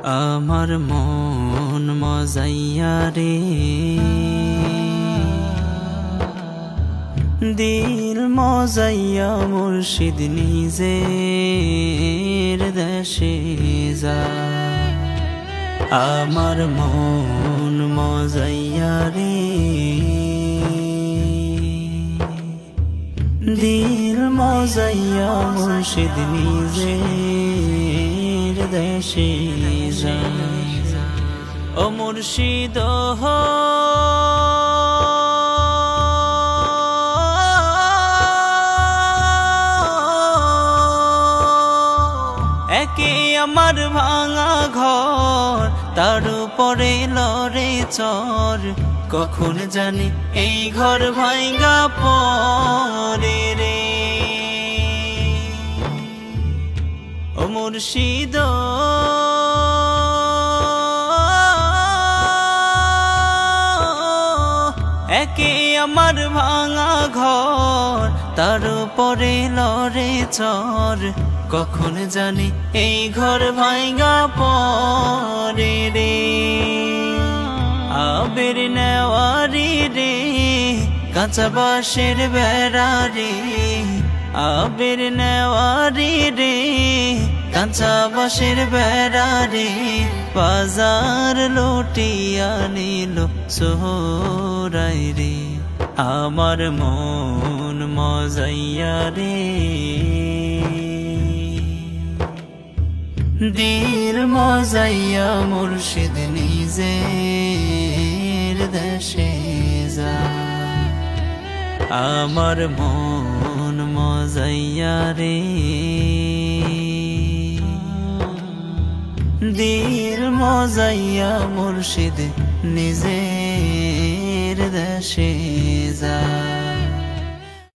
আমার মন মজাইয়া রে, দিল মজাইয়া মুর্শিদ নিজের দেশে যায়। আমার মন মজাইয়া রে, দিল মজাইয়া মুর্শিদ নিজের দেশে যায়। ও মুর্শিদ একে আমার ভাঙা ঘর, তার উপরে লড়ে চর, কখন জানি এই ঘর ভাঙা পরে রে। ও মুর্শিদ একে আমার ভাঙা ঘর, তার উপরে লড়ে চর, কখন জানি এই ঘর ভাঙা পরে রে। আবের নেওয়ারি রে, কাঁচা বাঁশের বেড়া রে, আবের নেওয়ারি রে, কাঁচা বাঁশের বেড়া রে, বাজার লুটিয়া নিল সোহরাই রে। আমার মন মজাইয়া রে, দিল মজাইয়া মুর্শিদ নিজের দেশে যায়। আমার মন মজাইয়া রে, দিল মজাইয়া মুর্শিদ নিজের দেশে যায়।